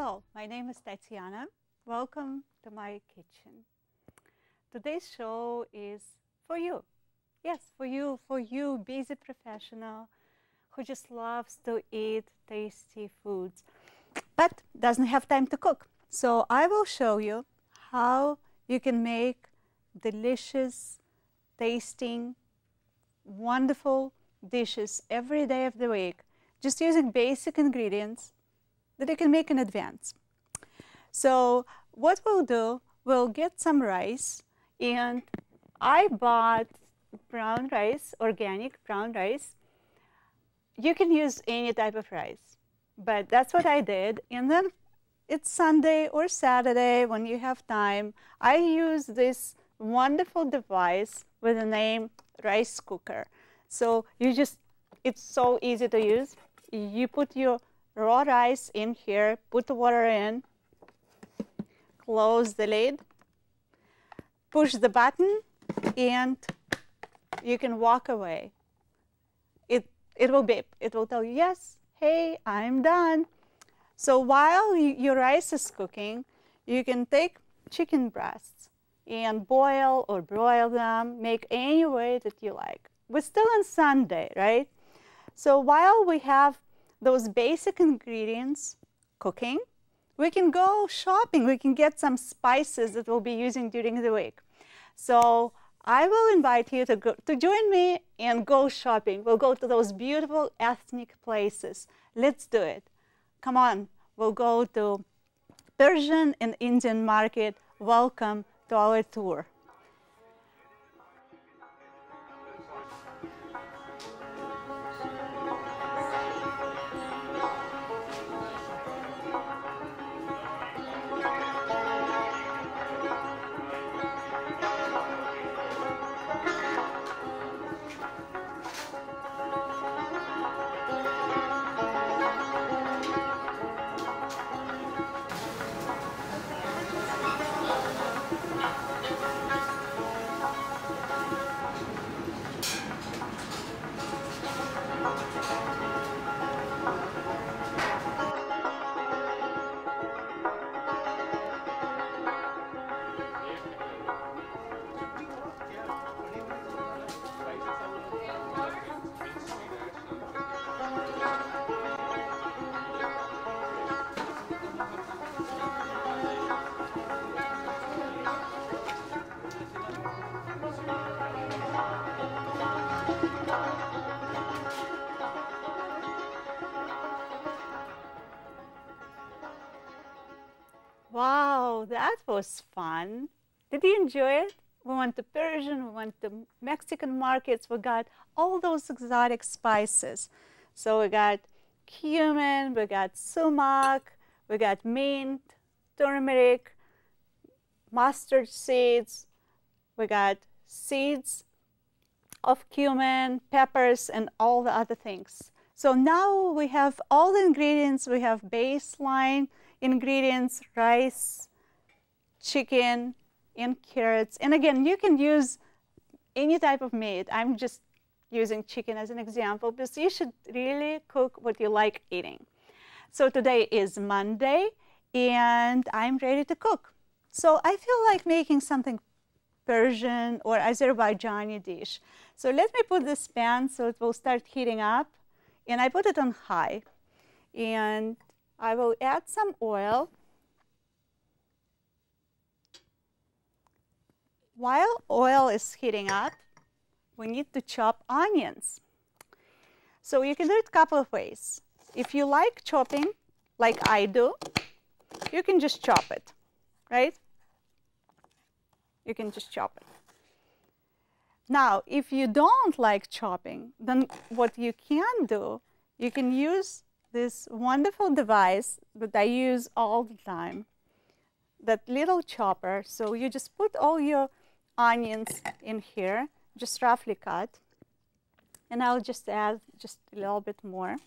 Hello, my name is Tatyana. Welcome to my kitchen. Today's show is for you. Yes, for you, busy professional who just loves to eat tasty foods, but doesn't have time to cook. So I will show you how you can make delicious, tasting, wonderful dishes every day of the week, just using basic ingredients that you can make in advance. So what we'll do, we'll get some rice, and I bought brown rice, organic brown rice. You can use any type of rice, but that's what I did. And then it's Sunday or Saturday when you have time. I use this wonderful device with the name rice cooker. So it's so easy to use. You put your raw rice in here, put the water in, close the lid, push the button, and you can walk away. It will beep. It will tell you, yes, hey, I'm done. So while your rice is cooking, you can take chicken breasts and boil or broil them, make any way that you like. We're still on Sunday, right? So while we have those basic ingredients cooking, we can go shopping. We can get some spices that we'll be using during the week. So I will invite you to join me and go shopping. We'll go to those beautiful ethnic places. Let's do it. Come on, we'll go to Persian and Indian market. Welcome to our tour. Wow, that was fun. Did you enjoy it? We went to Persian, we went to Mexican markets, we got all those exotic spices. So we got cumin, we got sumac, we got mint, turmeric, mustard seeds, we got seeds of cumin, peppers, and all the other things. So now we have all the ingredients. We have baseline ingredients, rice, chicken, and carrots. And again, you can use any type of meat. I'm just using chicken as an example, because you should really cook what you like eating. So today is Monday, and I'm ready to cook. So I feel like making something Persian or Azerbaijani dish. So let me put this pan so it will start heating up. And I put it on high. And I will add some oil. While oil is heating up, we need to chop onions. So you can do it a couple of ways. If you like chopping, like I do, you can just chop it, right? You can just chop it. Now, if you don't like chopping, then what you can do, you can use this wonderful device that I use all the time, that little chopper. So you just put all your onions in here, just roughly cut, and I'll just add just a little bit more.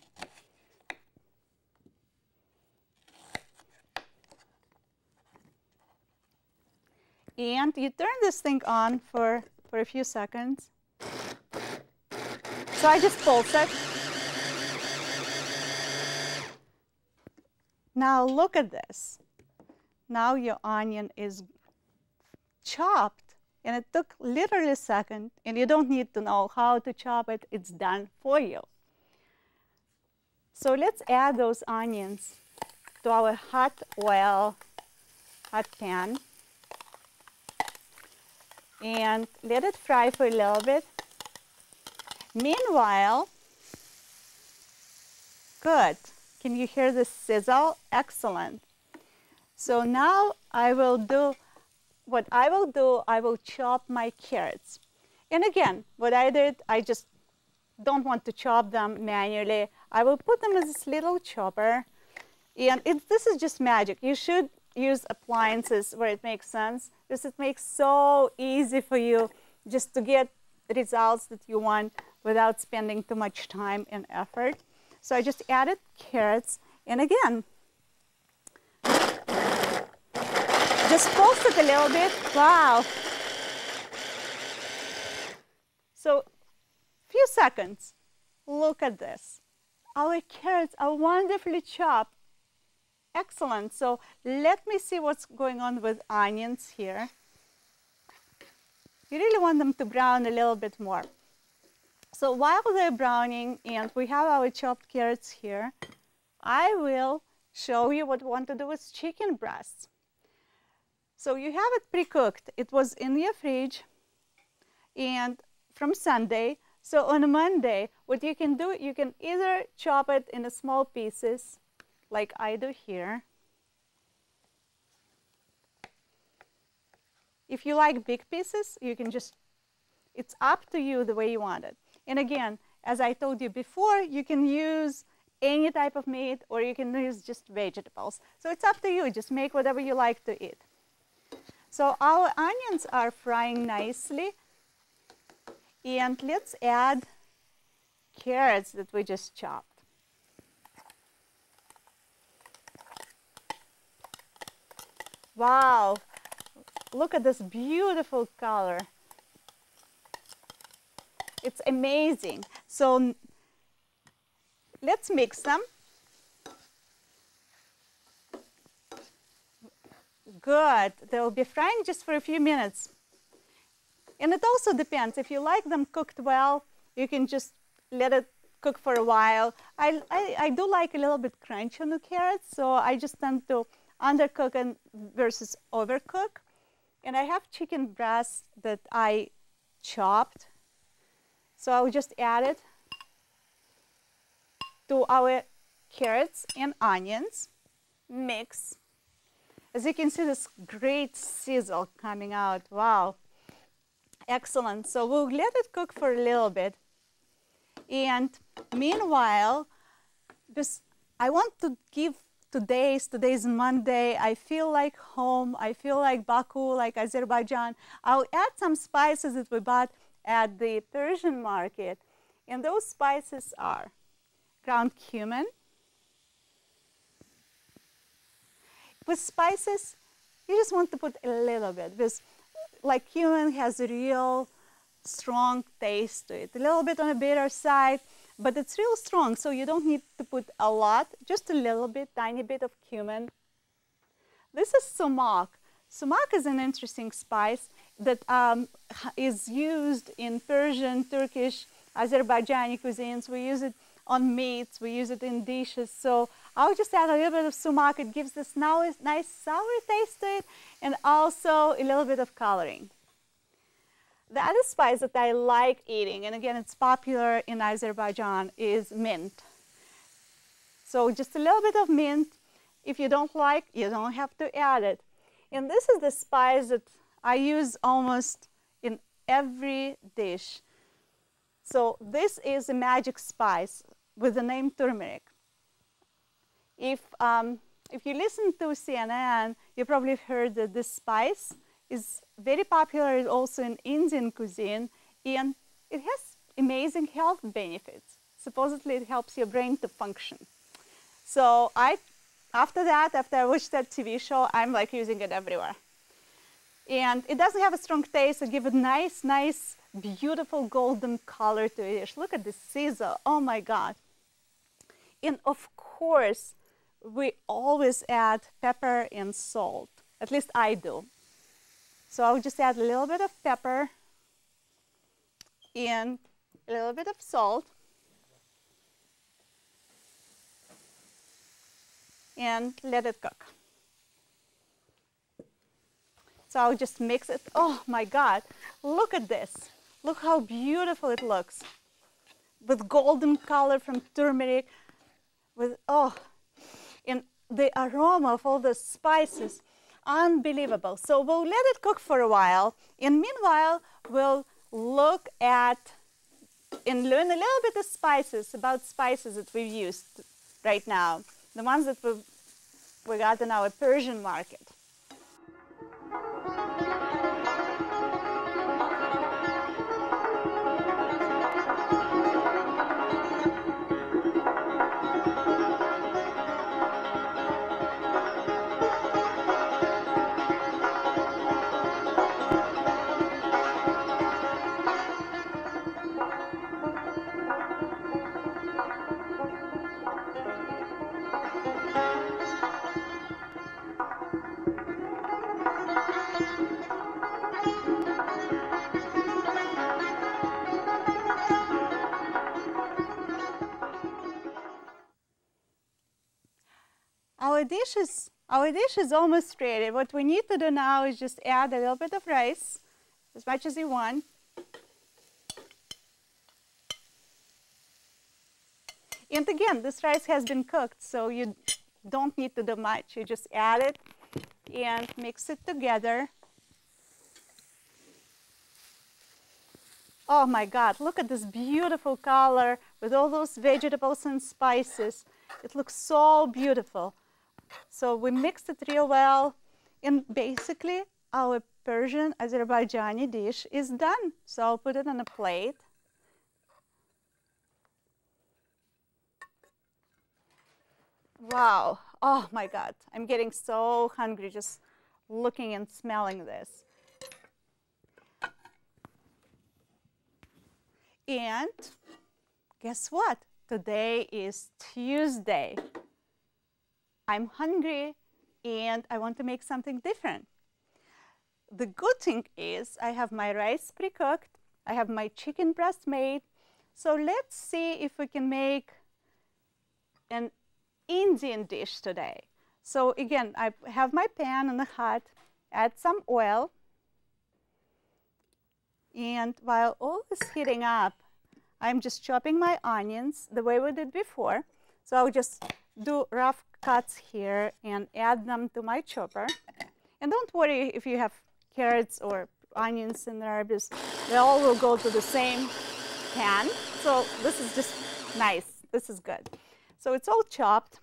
And you turn this thing on for a few seconds. So I just pulse it. Now look at this. Now your onion is chopped, and it took literally a second, and you don't need to know how to chop it. It's done for you. So let's add those onions to our hot pan, and let it fry for a little bit. Meanwhile, good. Can you hear the sizzle? Excellent. So now I will chop my carrots. And again, what I did, I just don't want to chop them manually. I will put them in this little chopper. And this is just magic. You should use appliances where it makes sense, because it makes so easy for you just to get results that you want without spending too much time and effort. So I just added carrots, and again, just pulse it a little bit. Wow. So, few seconds. Look at this. Our carrots are wonderfully chopped. Excellent. So let me see what's going on with onions here. You really want them to brown a little bit more. So while they're browning and we have our chopped carrots here, I will show you what we want to do with chicken breasts. So you have it pre-cooked. It was in your fridge and from Sunday. So on a Monday, what you can do, you can either chop it in small pieces, like I do here. If you like big pieces, you can just, it's up to you the way you want it. And again, as I told you before, you can use any type of meat or you can use just vegetables. So it's up to you, just make whatever you like to eat. So our onions are frying nicely. And let's add carrots that we just chopped. Wow, look at this beautiful color. It's amazing. So let's mix them. Good. They'll be frying just for a few minutes. And it also depends. If you like them cooked well, you can just let it cook for a while. I do like a little bit crunch on the carrots, so I just tend to undercook versus overcook. And I have chicken breast that I chopped. So I'll just add it to our carrots and onions. Mix. As you can see, this great sizzle coming out. Wow. Excellent. So we'll let it cook for a little bit. And meanwhile, I want to give today's Monday. I feel like home. I feel like Baku, like Azerbaijan. I'll add some spices that we bought at the Persian market. And those spices are ground cumin. With spices, you just want to put a little bit, because like cumin has a real strong taste to it. A little bit on the bitter side, but it's real strong, so you don't need to put a lot, just a little bit, tiny bit of cumin. This is sumac. Sumac is an interesting spice that is used in Persian, Turkish, Azerbaijani cuisines. We use it on meats, we use it in dishes. So I'll just add a little bit of sumac. It gives this nice sour taste to it, and also a little bit of coloring. The other spice that I like eating, and again it's popular in Azerbaijan, is mint. So just a little bit of mint. If you don't like, you don't have to add it. And this is the spice that I use almost in every dish. So this is a magic spice with the name turmeric. If you listen to CNN, you probably heard that this spice is very popular also in Indian cuisine, and it has amazing health benefits. Supposedly it helps your brain to function. So after I watched that TV show, I'm like using it everywhere. And it doesn't have a strong taste, it gives a nice, beautiful golden color to a dish. Look at the sizzle, oh my God. And of course, we always add pepper and salt. At least I do. So I'll just add a little bit of pepper and a little bit of salt. And let it cook. So I'll just mix it. Oh my God, look at this. Look how beautiful it looks. With golden color from turmeric, with, oh, and the aroma of all the spices, unbelievable. So we'll let it cook for a while. And meanwhile, we'll look at and learn a little bit of spices, about spices that we've used right now. The ones that we got in our Persian market. Our dish is almost ready. What we need to do now is just add a little bit of rice, as much as you want. And again, this rice has been cooked, so you don't need to do much. You just add it and mix it together. Oh my God, look at this beautiful color with all those vegetables and spices. It looks so beautiful. So we mixed it real well, and basically our Persian Azerbaijani dish is done. So I'll put it on a plate. Wow, oh my God, I'm getting so hungry just looking and smelling this. And guess what? Today is Tuesday. I'm hungry and I want to make something different. The good thing is I have my rice pre-cooked, I have my chicken breast made. So let's see if we can make an Indian dish today. So again, I have my pan on the hot, add some oil. And while all is heating up, I'm just chopping my onions the way we did before. So I'll just do rough cuts here and add them to my chopper. And don't worry if you have carrots or onions in there, because they all will go to the same pan. So this is just nice. This is good. So it's all chopped.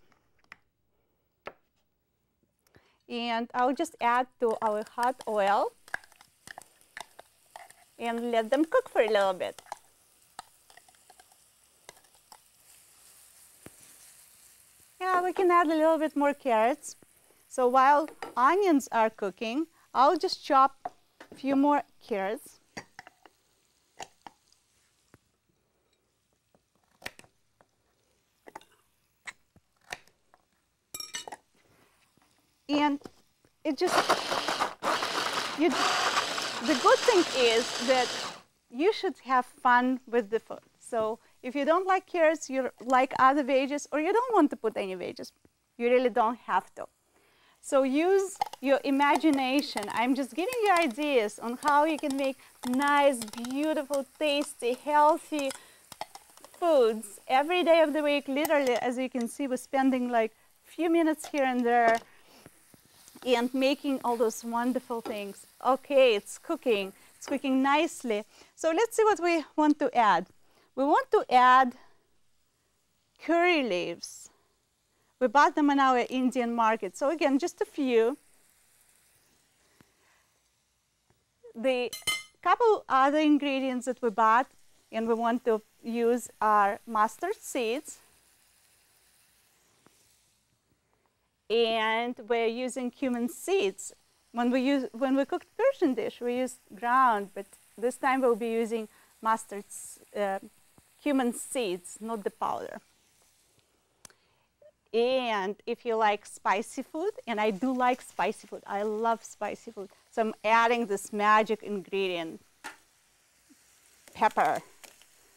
And I'll just add to our hot oil and let them cook for a little bit. Yeah, we can add a little bit more carrots. So while onions are cooking, I'll just chop a few more carrots. And it just, the good thing is that you should have fun with the food. So if you don't like carrots, you like other veggies, or you don't want to put any veggies, you really don't have to. So use your imagination. I'm just giving you ideas on how you can make nice, beautiful, tasty, healthy foods every day of the week. Literally, as you can see, we're spending like a few minutes here and there and making all those wonderful things. Okay, it's cooking. It's cooking nicely. So let's see what we want to add. We want to add curry leaves. We bought them in our Indian market. So again, just a few. The couple other ingredients that we bought and we want to use are mustard seeds. And we're using cumin seeds. When we cooked Persian dish, we used ground, but this time we'll be using cumin seeds, not the powder. And if you like spicy food, and I do like spicy food, I love spicy food. So I'm adding this magic ingredient, pepper.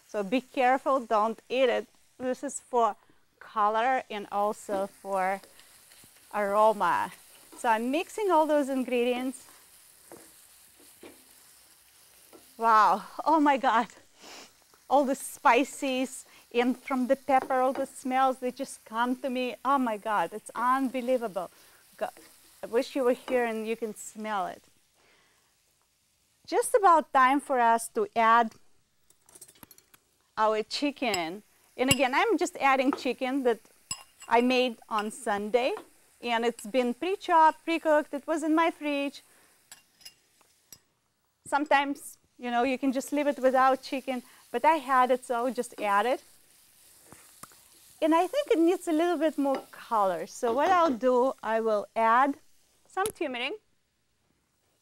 So be careful, don't eat it. This is for color and also for aroma. So I'm mixing all those ingredients. Wow, oh my God. All the spices and from the pepper, all the smells, they just come to me. Oh my God, it's unbelievable. God, I wish you were here and you can smell it. Just about time for us to add our chicken. And again, I'm just adding chicken that I made on Sunday. And it's been pre-chopped, pre-cooked. It was in my fridge. Sometimes, you know, you can just leave it without chicken. But I had it, so I would just add it. And I think it needs a little bit more color. So what I'll do, I will add some turmeric.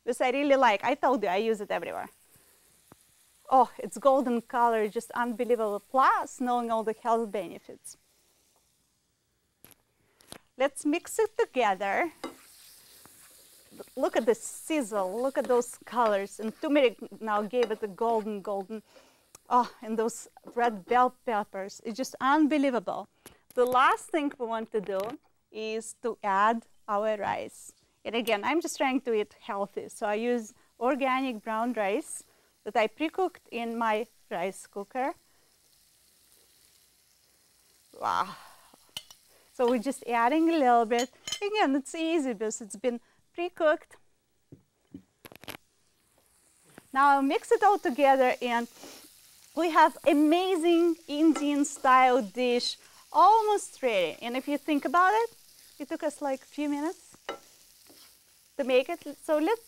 This I really like. I told you I use it everywhere. Oh, it's golden color, just unbelievable. Plus, knowing all the health benefits. Let's mix it together. Look at the sizzle. Look at those colors. And turmeric now gave it a golden. Oh, and those red bell peppers. It's just unbelievable. The last thing we want to do is to add our rice. And again, I'm just trying to eat healthy. So I use organic brown rice that I pre-cooked in my rice cooker. Wow. So we're just adding a little bit. Again, it's easy because it's been pre-cooked. Now I'll mix it all together and we have amazing Indian style dish almost ready. And if you think about it, it took us like a few minutes to make it. So let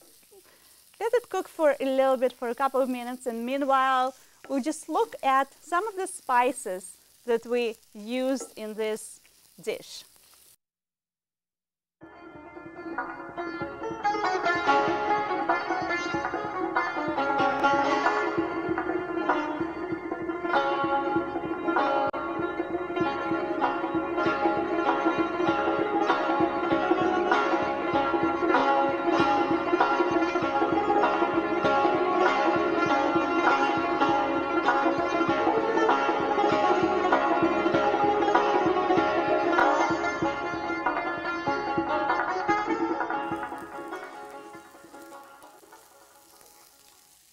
it cook for a little bit, for a couple of minutes. And meanwhile, we'll just look at some of the spices that we used in this dish.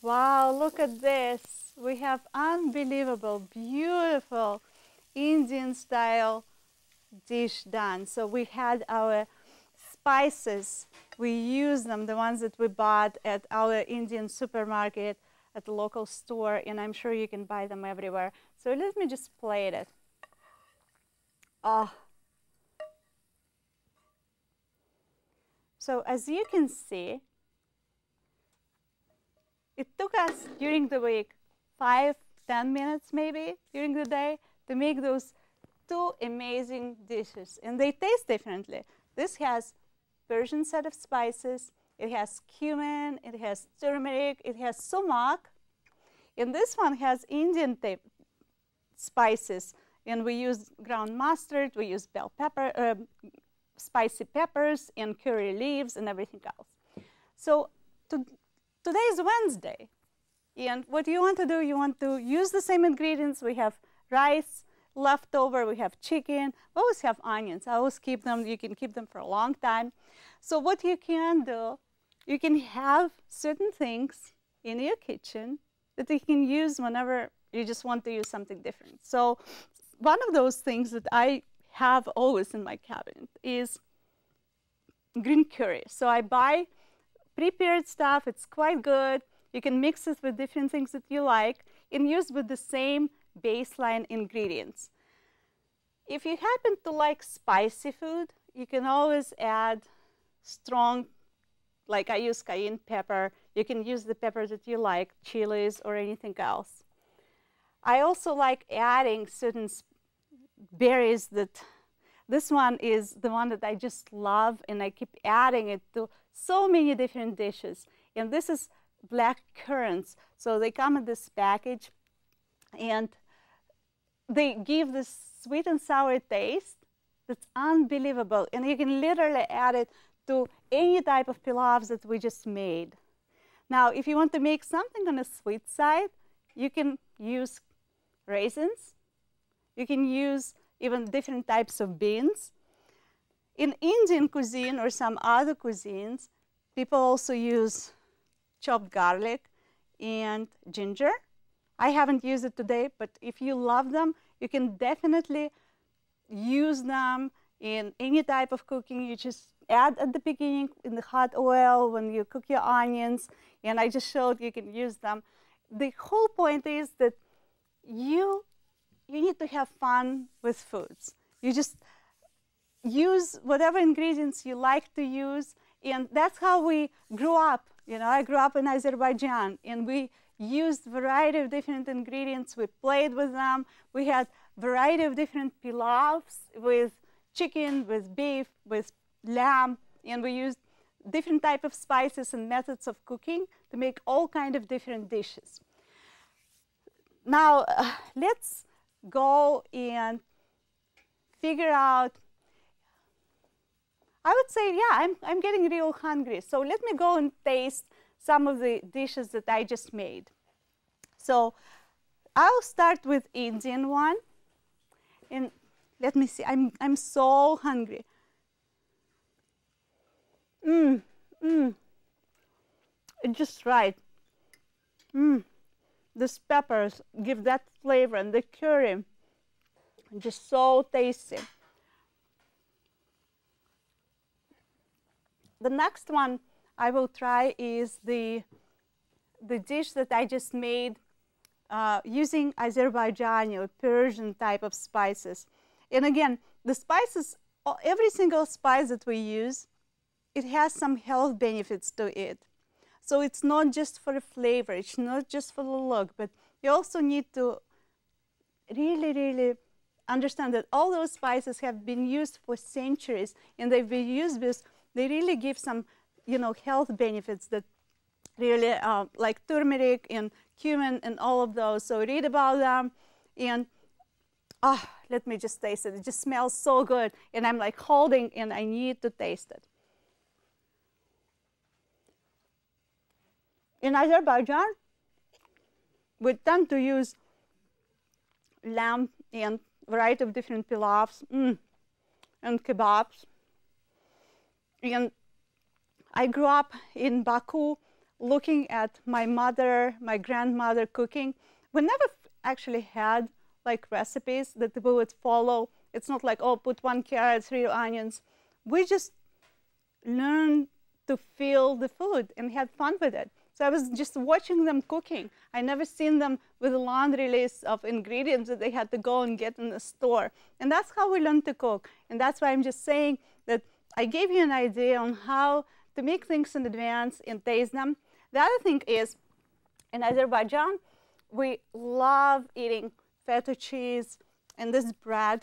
Wow, look at this. We have unbelievable, beautiful Indian style dish done. So we had our spices. We used them, the ones that we bought at our Indian supermarket, at the local store, and I'm sure you can buy them everywhere. So let me just plate it. Oh. So as you can see, it took us during the week 5-10 minutes maybe during the day to make those two amazing dishes. And they taste differently. This has Persian set of spices. It has cumin. It has turmeric. It has sumac. And this one has Indian spices. And we use ground mustard. We use bell pepper, spicy peppers, and curry leaves, and everything else. So today is Wednesday, and what you want to do, you want to use the same ingredients. We have rice leftover, we have chicken, we always have onions. I always keep them, you can keep them for a long time. So what you can do, you can have certain things in your kitchen that you can use whenever you just want to use something different. So one of those things that I have always in my cabinet is green curry. So I buy prepared stuff. It's quite good. You can mix it with different things that you like and use with the same baseline ingredients. If you happen to like spicy food, you can always add strong, like I use cayenne pepper. You can use the pepper that you like, chilies or anything else. I also like adding certain berries that, this one is the one that I just love, and I keep adding it to so many different dishes. And this is black currants. So they come in this package, and they give this sweet and sour taste that's unbelievable. And you can literally add it to any type of pilafs that we just made. Now, if you want to make something on the sweet side, you can use raisins. You can use even different types of beans. In Indian cuisine or some other cuisines, people also use chopped garlic and ginger. I haven't used it today, but if you love them, you can definitely use them in any type of cooking. You just add at the beginning in the hot oil when you cook your onions, and I just showed you can use them. The whole point is that you need to have fun with foods. You just use whatever ingredients you like to use, and that's how we grew up. You know, I grew up in Azerbaijan, and we used a variety of different ingredients. We played with them. We had a variety of different pilafs with chicken, with beef, with lamb, and we used different type of spices and methods of cooking to make all kind of different dishes. Now, let's go and figure out. I would say, yeah, I'm getting real hungry. So let me go and taste some of the dishes that I just made. So I'll start with Indian one. And let me see, I'm so hungry. It's just right. These peppers give that flavor, and the curry, just so tasty. The next one I will try is the dish that I just made using Azerbaijani or Persian type of spices. And again, the spices, every single spice that we use, it has some health benefits to it. So it's not just for the flavor, it's not just for the look, but you also need to really, really understand that all those spices have been used for centuries, and they've been used because they really give some, you know, health benefits that really, like turmeric and cumin and all of those. So read about them, and let me just taste it. It just smells so good, and I'm like holding, and I need to taste it. In Azerbaijan, we tend to use lamb and a variety of different pilafs and kebabs. And I grew up in Baku looking at my mother, my grandmother cooking. We never actually had like recipes that we would follow. It's not like, oh, put 1 carrot, 3 onions. We just learned to feel the food and had fun with it. So I was just watching them cooking. I never seen them with a laundry list of ingredients that they had to go and get in the store. And that's how we learned to cook. And that's why I'm just saying that I gave you an idea on how to make things in advance and taste them. The other thing is, in Azerbaijan, we love eating feta cheese and this bread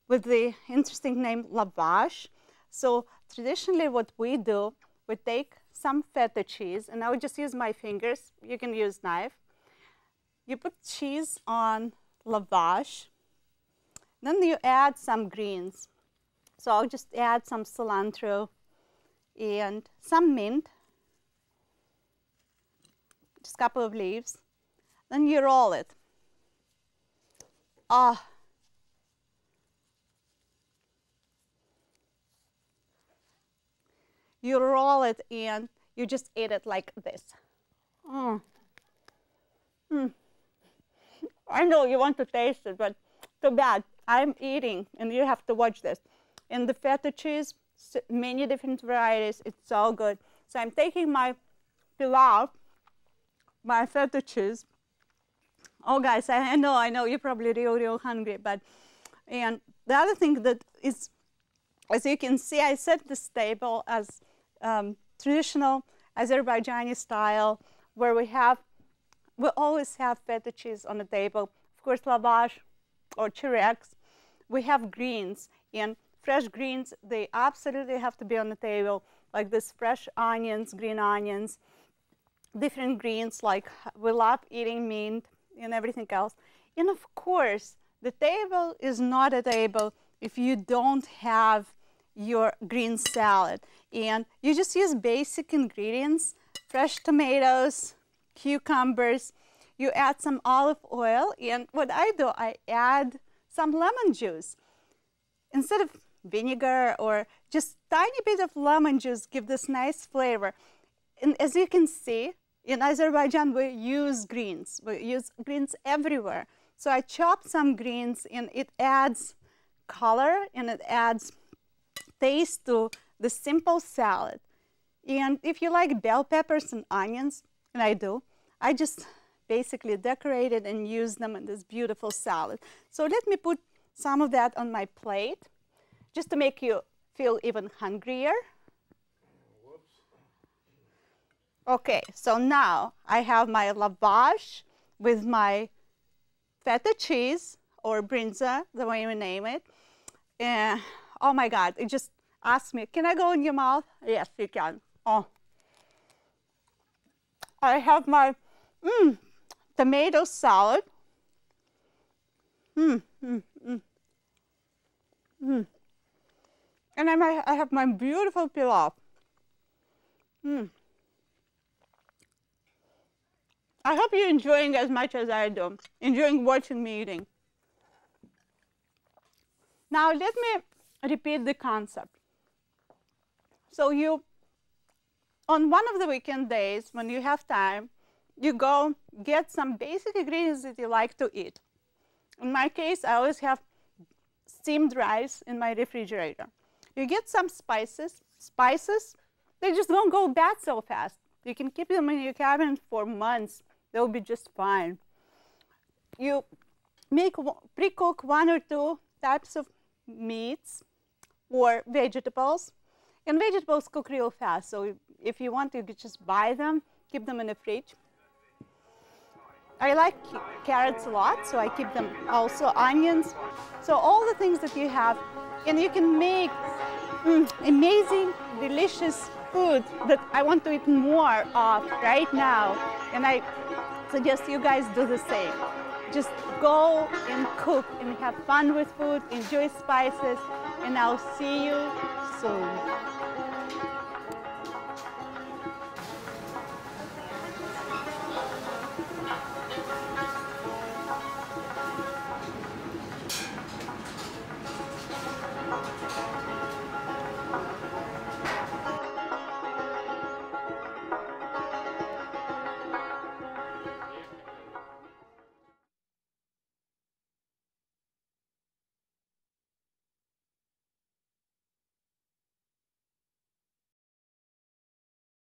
with the interesting name lavash. So traditionally what we do, we take some feta cheese, and I would just use my fingers. You can use knife. You put cheese on lavash. Then you add some greens. So I'll just add some cilantro and some mint, just a couple of leaves. Then you roll it. You roll it and you just eat it like this. I know you want to taste it, but too bad. I'm eating, and you have to watch this. And the feta cheese, many different varieties. It's so good. So I'm taking my pilaf, my feta cheese. Oh, guys, I know, you're probably real hungry. And the other thing that is, as you can see, I set this table as traditional Azerbaijani style, where we always have feta cheese on the table. Of course, lavash or chireks. We have greens, and fresh greens, they absolutely have to be on the table, like this fresh onions, green onions, different greens, like we love eating mint and everything else. And of course, the table is not a table if you don't have your green salad. And you just use basic ingredients, fresh tomatoes, cucumbers. You add some olive oil, and what I do, I add some lemon juice. Instead of vinegar, or just tiny bit of lemon juice, give this nice flavor. And as you can see, in Azerbaijan, we use greens. We use greens everywhere. So I chopped some greens, and it adds color, and it adds taste to the simple salad. And if you like bell peppers and onions, and I do, I just basically decorate it and use them in this beautiful salad. So let me put some of that on my plate, just to make you feel even hungrier. Okay, so now I have my lavash with my feta cheese, or brinza, the way you name it. And oh my God, it just asked me, can I go in your mouth? Yes, you can. Oh, I have my tomato salad. And I have my beautiful pilaf. I hope you're enjoying as much as I do, enjoying watching me eating. Now let me repeat the concept. So you, on one of the weekend days when you have time, you go get some basic ingredients that you like to eat. In my case, I always have steamed rice in my refrigerator. You get some spices. Spices, they just don't go bad so fast. You can keep them in your cabinet for months. They'll be just fine. You pre-cook 1 or 2 types of meats or vegetables. And vegetables cook real fast, so if you want, you could just buy them, keep them in the fridge. I like carrots a lot, so I keep them, also onions. So all the things that you have, and you can make amazing, delicious food that I want to eat more of right now. And I suggest you guys do the same. Just go and cook and have fun with food, enjoy spices, and I'll see you soon.